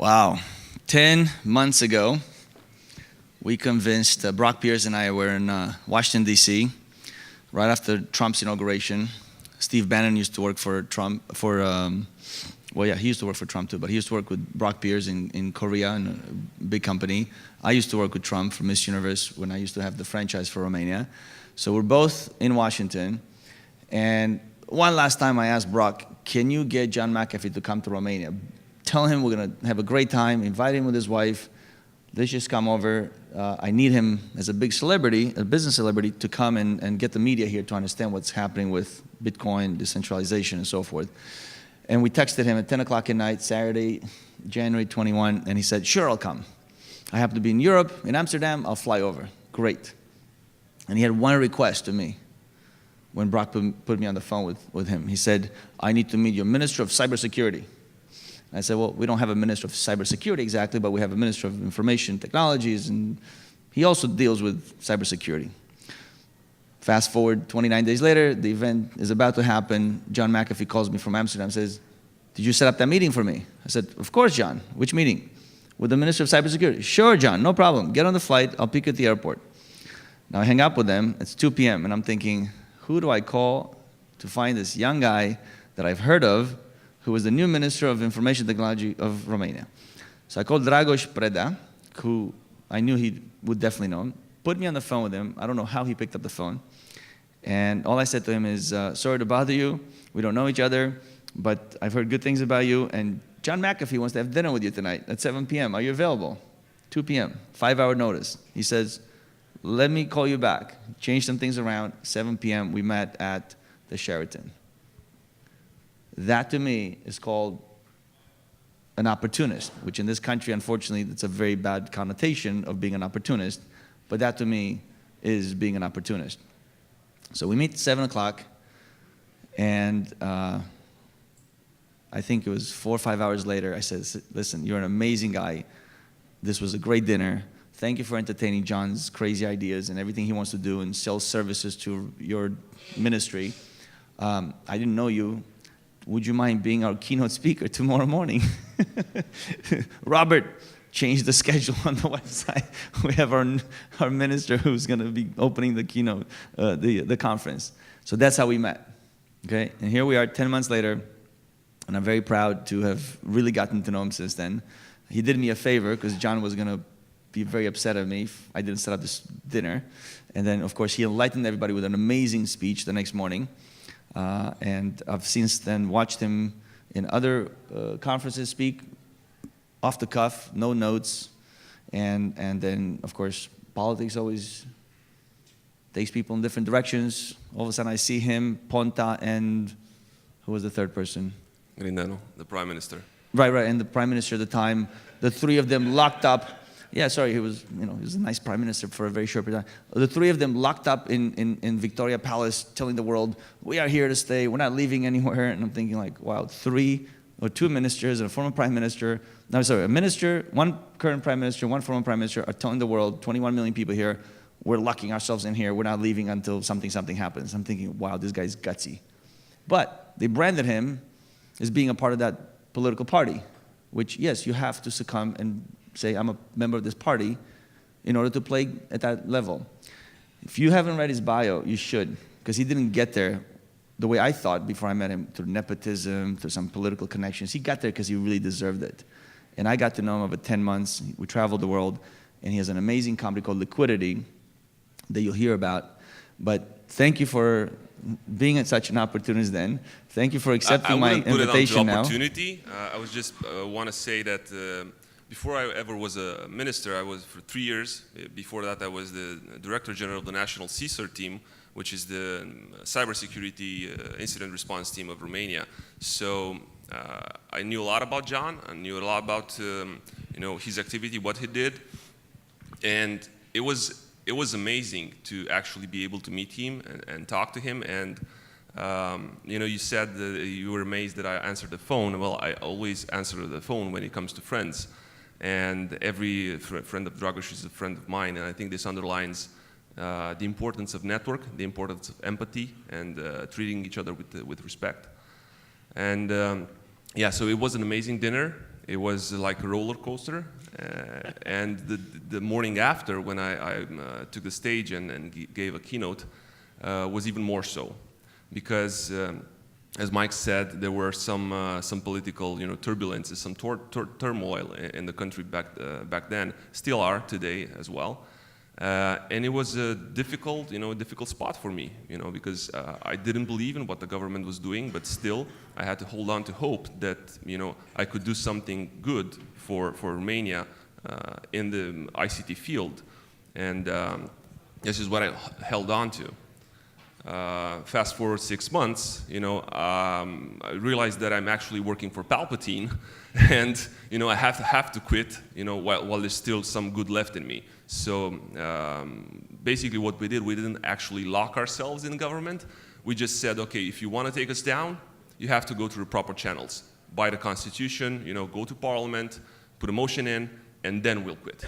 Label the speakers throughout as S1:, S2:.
S1: Wow. 10 months ago, we convinced Brock Pierce and I were in Washington, D.C., right after Trump's inauguration. Steve Bannon used to work for Trump, he used to work for Trump too, but he used to work with Brock Pierce in Korea, in a big company. I used to work with Trump for Miss Universe when I used to have the franchise for Romania. So we're both in Washington. And one last time I asked Brock, can you get John McAfee to come to Romania? Tell him we're going to have a great time, invite him with his wife. Let's just come over. I need him as a big celebrity, a business celebrity, to come and get the media here to understand what's happening with Bitcoin, decentralization, and so forth. And we texted him at 10 o'clock at night, Saturday, January 21, and he said, sure, I'll come. I happen to be in Europe, in Amsterdam, I'll fly over. Great. And he had one request to me when Brock put me on the phone with him. He said, I need to meet your Minister of Cybersecurity. I said, well, we don't have a Minister of Cybersecurity exactly, but we have a Minister of Information Technologies, and he also deals with cybersecurity. Fast forward 29 days later, the event is about to happen. John McAfee calls me from Amsterdam and says, did you set up that meeting for me? I said, of course, John. Which meeting? With the Minister of Cybersecurity. Sure, John, no problem. Get on the flight. I'll pick you at the airport. Now I hang up with them. It's 2 p.m. and I'm thinking, who do I call to find this young guy that I've heard of who was the new Minister of Information Technology of Romania? So I called Dragoș Preda, who I knew he would definitely know him, put me on the phone with him. I don't know how he picked up the phone. And all I said to him is, sorry to bother you. We don't know each other, but I've heard good things about you. And John McAfee wants to have dinner with you tonight at 7 p.m. Are you available? 2 p.m., 5-hour notice. He says, let me call you back. Change some things around. 7 p.m., we met at the Sheraton. That to me is called an opportunist, which in this country, unfortunately, it's a very bad connotation of being an opportunist. But that to me is being an opportunist. So we meet at 7 o'clock, and I think it was 4 or 5 hours later, I said, listen, you're an amazing guy. This was a great dinner. Thank you for entertaining John's crazy ideas and everything he wants to do and sell services to your ministry. I didn't know you. Would you mind being our keynote speaker tomorrow morning? Robert changed the schedule on the website. We have our minister who's going to be opening the keynote, the conference. So that's how we met. Okay? And here we are 10 months later, and I'm very proud to have really gotten to know him since then. He did me a favor because John was going to be very upset at me if I didn't set up this dinner. And then, of course, he enlightened everybody with an amazing speech the next morning. And I've since then watched him in other conferences speak, off the cuff, no notes. And then, of course, politics always takes people in different directions. All of a sudden I see him, Ponta, and who was the third person?
S2: Grindeanu, the Prime Minister.
S1: Right, and the Prime Minister at the time, the three of them locked up. Yeah, sorry, he was a nice Prime Minister for a very short period of time. The three of them locked up in Victoria Palace, telling the world, we are here to stay, we're not leaving anywhere. And I'm thinking like, wow, two ministers and a former Prime Minister, a minister, one current Prime Minister, one former Prime Minister are telling the world, 21 million people here, we're locking ourselves in here, we're not leaving until something happens. I'm thinking, wow, this guy's gutsy. But they branded him as being a part of that political party, which, yes, you have to succumb and say, I'm a member of this party in order to play at that level. If you haven't read his bio, you should, because he didn't get there the way I thought before I met him, through nepotism, through some political connections. He got there because he really deserved it. And I got to know him over 10 months. We traveled the world, and he has an amazing company called Liquidity that you'll hear about. But thank you for being at such an opportunist then. Thank you for accepting my invitation now.
S2: I wouldn't put it on to opportunity. I was just want to say that before I ever was a minister, I was for 3 years. Before that, I was the Director General of the National CSIR team, which is the cybersecurity incident response team of Romania. So I knew a lot about John. I knew a lot about his activity, what he did, and it was amazing to actually be able to meet him and talk to him. And you said that you were amazed that I answered the phone. Well, I always answer the phone when it comes to friends. And every friend of Dragoș is a friend of mine, and I think this underlines the importance of network, the importance of empathy, and treating each other with respect. And yeah, so it was an amazing dinner. It was like a roller coaster. And the morning after, when I took the stage and gave a keynote, was even more so. Because, as Mike said, there were some political turbulences, some turmoil in the country back then, still are today as well. And it was a difficult spot for me, because I didn't believe in what the government was doing, but still I had to hold on to hope that, I could do something good for Romania in the ICT field. And this is what I held on to. Fast forward 6 months, I realized that I'm actually working for Palpatine, and I have to quit, while there's still some good left in me. So basically, what we didn't actually lock ourselves in government. We just said, okay, if you want to take us down, you have to go through the proper channels. By the Constitution, go to Parliament, put a motion in, and then we'll quit.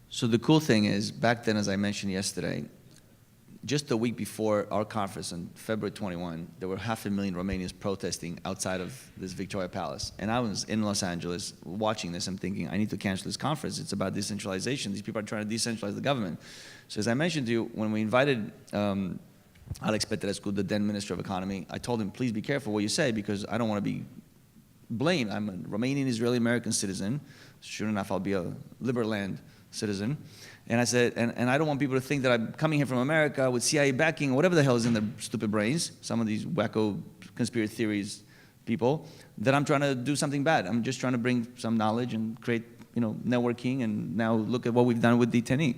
S1: So the cool thing is, back then, as I mentioned yesterday, just a week before our conference on February 21, there were 500,000 Romanians protesting outside of this Victoria Palace. And I was in Los Angeles watching this. I'm thinking, I need to cancel this conference. It's about decentralization. These people are trying to decentralize the government. So as I mentioned to you, when we invited Alex Petrescu, the then Minister of Economy, I told him, please be careful what you say, because I don't want to be blamed. I'm a Romanian, Israeli, American citizen. Sure enough, I'll be a Liberland citizen. And I said, and I don't want people to think that I'm coming here from America with CIA backing or whatever the hell is in their stupid brains, some of these wacko conspiracy theories people, that I'm trying to do something bad. I'm just trying to bring some knowledge and create, networking, and now look at what we've done with d10e.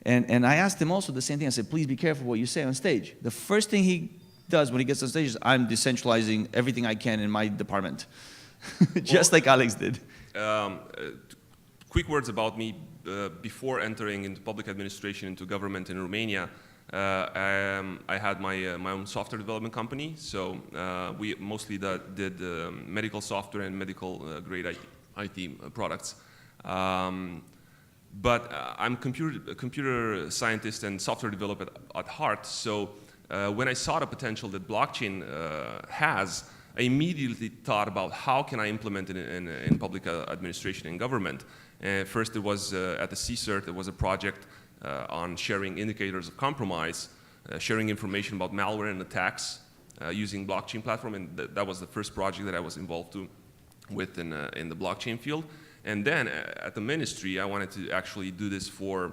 S1: And I asked him also the same thing. I said, please be careful what you say on stage. The first thing he does when he gets on stage is, I'm decentralizing everything I can in my department, just like Alex did.
S2: Quick words about me. Before entering into public administration, into government in Romania, I had my own software development company. So we mostly did medical software and medical grade IT products. But I'm a computer scientist and software developer at heart. So when I saw the potential that blockchain has, I immediately thought about how can I implement it in public administration and government. First, it was at the CSERT. It was a project on sharing indicators of compromise, sharing information about malware and attacks using blockchain platform, and that was the first project that I was involved with in the blockchain field. And then at the ministry, I wanted to actually do this for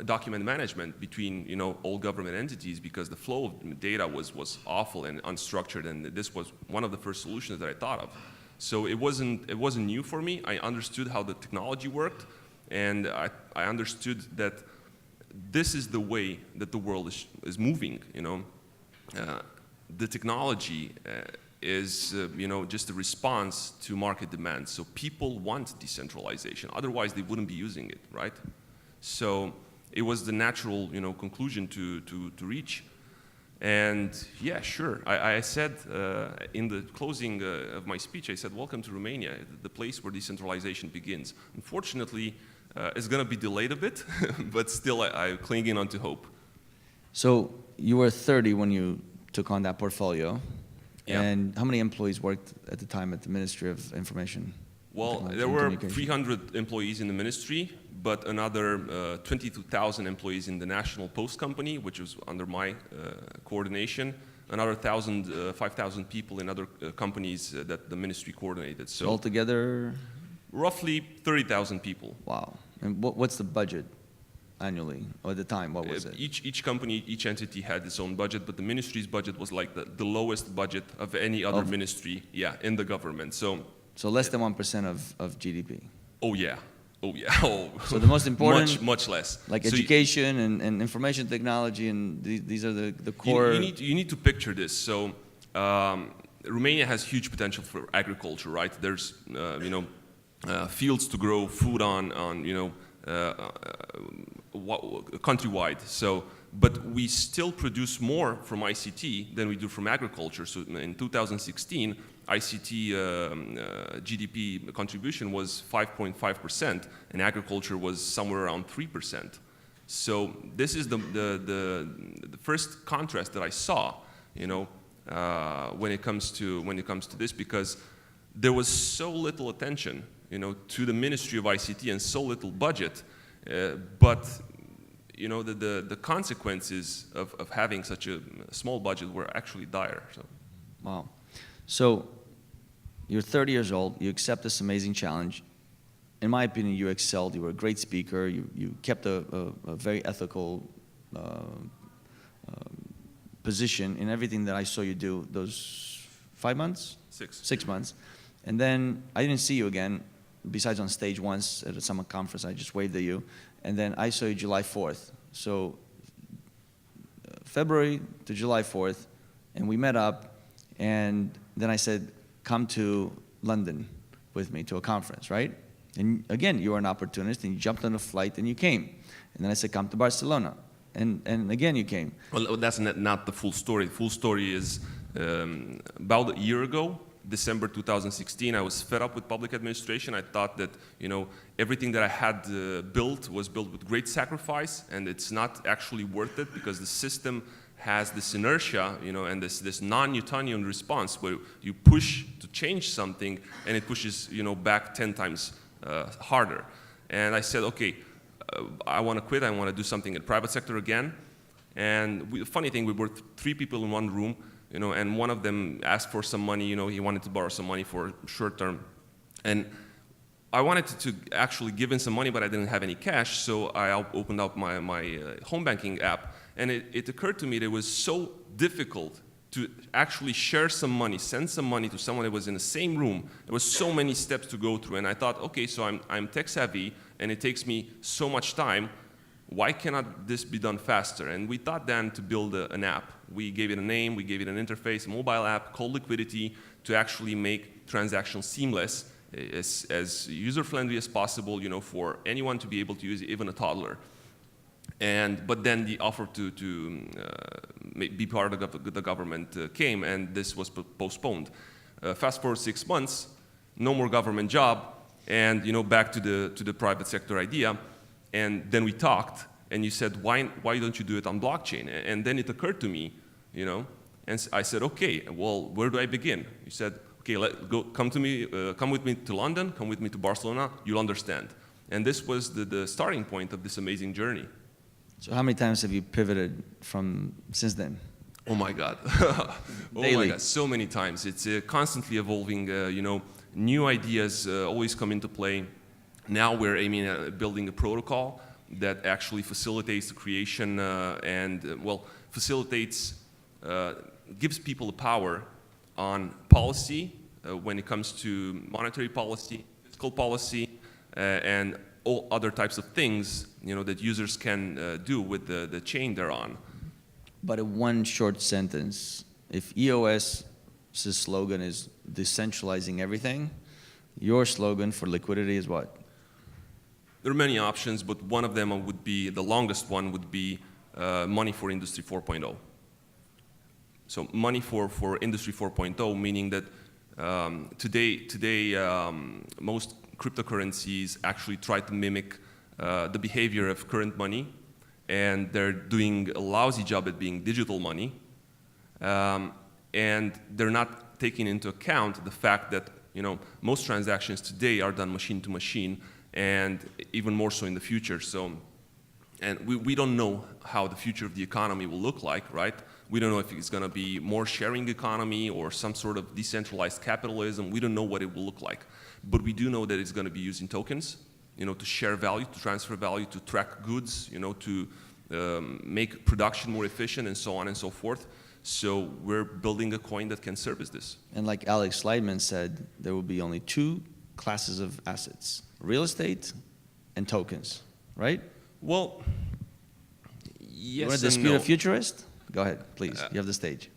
S2: document management between all government entities, because the flow of data was awful and unstructured, and this was one of the first solutions that I thought of. So it wasn't new for me. I understood how the technology worked, and I understood that this is the way that the world is moving. The technology is just a response to market demand. So people want decentralization. Otherwise, they wouldn't be using it, right? So it was the natural conclusion to reach. And yeah, sure. I said in the closing of my speech, I said, welcome to Romania, the place where decentralization begins. Unfortunately, it's going to be delayed a bit, but still I'm clinging on to hope.
S1: So you were 30 when you took on that portfolio.
S2: Yeah.
S1: And how many employees worked at the time at the Ministry of Information?
S2: Well, there were 300 employees in the ministry, but another 22,000 employees in the National Post Company, which was under my coordination, another 5,000 people in other companies that the ministry coordinated. So
S1: altogether?
S2: Roughly 30,000 people.
S1: Wow. And what's the budget annually, or at the time, what was it?
S2: Each company, each entity had its own budget, but the ministry's budget was like the lowest budget of any other ministry, in the government. So
S1: less than 1% of GDP.
S2: Oh yeah.
S1: So the most important,
S2: much less.
S1: Like so education and information technology, and these are the core.
S2: You need to picture this. So Romania has huge potential for agriculture, right? There's fields to grow food on countrywide. So, but we still produce more from ICT than we do from agriculture. So in 2016. ICT GDP contribution was 5.5%, and agriculture was somewhere around 3%. So this is the first contrast that I saw, when it comes to this, because there was so little attention, to the Ministry of ICT and so little budget, but the consequences of having such a small budget were actually dire. So.
S1: Wow. So you're 30 years old, you accept this amazing challenge. In my opinion, you excelled, you were a great speaker, you kept a very ethical position in everything that I saw you do those 5 months?
S2: 6.
S1: 6 months. And then I didn't see you again, besides on stage once at a summer conference, I just waved at you. And then I saw you July 4th. So February to July 4th, and we met up, and then I said, come to London with me to a conference, right? And again, you were an opportunist, and you jumped on a flight, and you came. And then I said, come to Barcelona. And again, you came.
S2: Well, that's not the full story. The full story is about a year ago, December 2016, I was fed up with public administration. I thought that, everything that I had built was built with great sacrifice, and it's not actually worth it because the system has this inertia, and this non-Newtonian response where you push to change something and it pushes, back 10 times harder. And I said, okay, I want to quit. I want to do something in the private sector again. And the funny thing, we were 3 people in one room, and one of them asked for some money. He wanted to borrow some money for short term. And I wanted to actually give him some money, but I didn't have any cash, so I opened up my home banking app. And it occurred to me that it was so difficult to actually share some money, send some money to someone that was in the same room. There was so many steps to go through. And I thought, okay, so I'm tech savvy, and it takes me so much time. Why cannot this be done faster? And we thought then to build an app. We gave it a name, we gave it an interface, a mobile app called Liquidity to actually make transactions seamless, as user-friendly as possible, for anyone to be able to use it, even a toddler. But then the offer to be part of the government came, and this was postponed. Fast forward 6 months, no more government job, and back to the private sector idea. And then we talked, and you said, why don't you do it on blockchain? And then it occurred to me, and I said, okay, well, where do I begin? You said, okay, come with me to London, come with me to Barcelona, you'll understand. And this was the starting point of this amazing journey.
S1: So how many times have you pivoted since then?
S2: Oh my God.
S1: Daily.
S2: Oh my God, so many times. It's constantly evolving, new ideas always come into play. Now we're aiming at building a protocol that actually facilitates the creation gives people the power on policy when it comes to monetary policy, fiscal policy, and all other types of things, that users can do with the chain they're on.
S1: But in one short sentence, if EOS's slogan is decentralizing everything, your slogan for Liquidity is what?
S2: There are many options, but one of them would be, the longest one would be money for Industry 4.0. So money for Industry 4.0, meaning that today most cryptocurrencies actually try to mimic the behavior of current money, and they're doing a lousy job at being digital money, and they're not taking into account the fact that most transactions today are done machine to machine, and even more so in the future. So, and we don't know how the future of the economy will look like, right? We don't know if it's going to be more sharing economy or some sort of decentralized capitalism. We don't know what it will look like. But we do know that it's going to be using tokens, to share value, to transfer value, to track goods, to make production more efficient, and so on and so forth. So we're building a coin that can service this.
S1: And like Alex Leidman said, there will be only 2 classes of assets: real estate and tokens, right?
S2: Well, yes
S1: You want to dispute a futurist? Go ahead, please. You have the stage.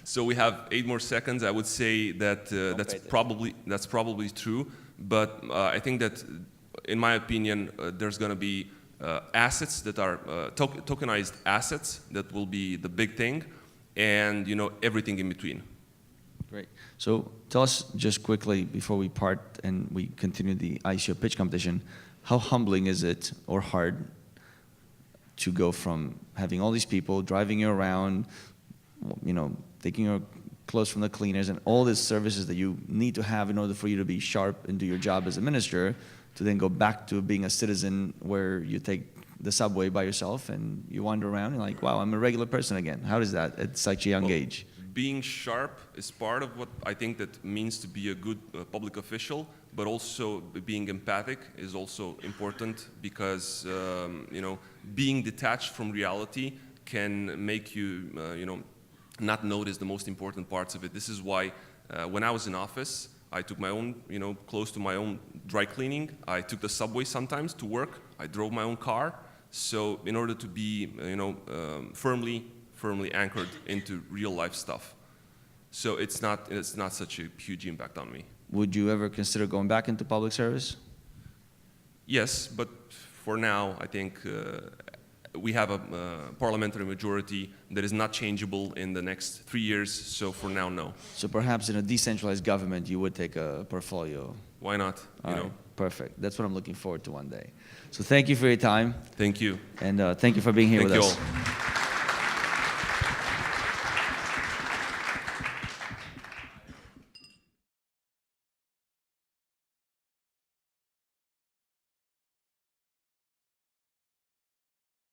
S2: So we have 8 more seconds. I would say that that's probably true. But I think that, in my opinion, there's going to be assets that are tokenized assets that will be the big thing, and everything in between.
S1: Great. So tell us just quickly before we part and we continue the ICO pitch competition, how humbling is it or hard to go from having all these people driving you around, taking your clothes from the cleaners, and all these services that you need to have in order for you to be sharp and do your job as a minister, to then go back to being a citizen where you take the subway by yourself and you wander around and like, wow, I'm a regular person again. How is that at such a young age?
S2: Being sharp is part of what I think that means to be a good public official, but also being empathic is also important because being detached from reality can make you not notice the most important parts of it. This is why when I was in office, I took my own, close to my own dry cleaning. I took the subway sometimes to work. I drove my own car. So in order to be, firmly anchored into real life stuff. So it's not such a huge impact on me.
S1: Would you ever consider going back into public service?
S2: Yes, but for now, I think we have a parliamentary majority that is not changeable in the next 3 years, so for now, no.
S1: So perhaps in a decentralized government, you would take a portfolio.
S2: Why not?
S1: All right, perfect. That's what I'm looking forward to one day. So thank you for your time.
S2: Thank you.
S1: And thank you for being here with us.
S2: Thank you all.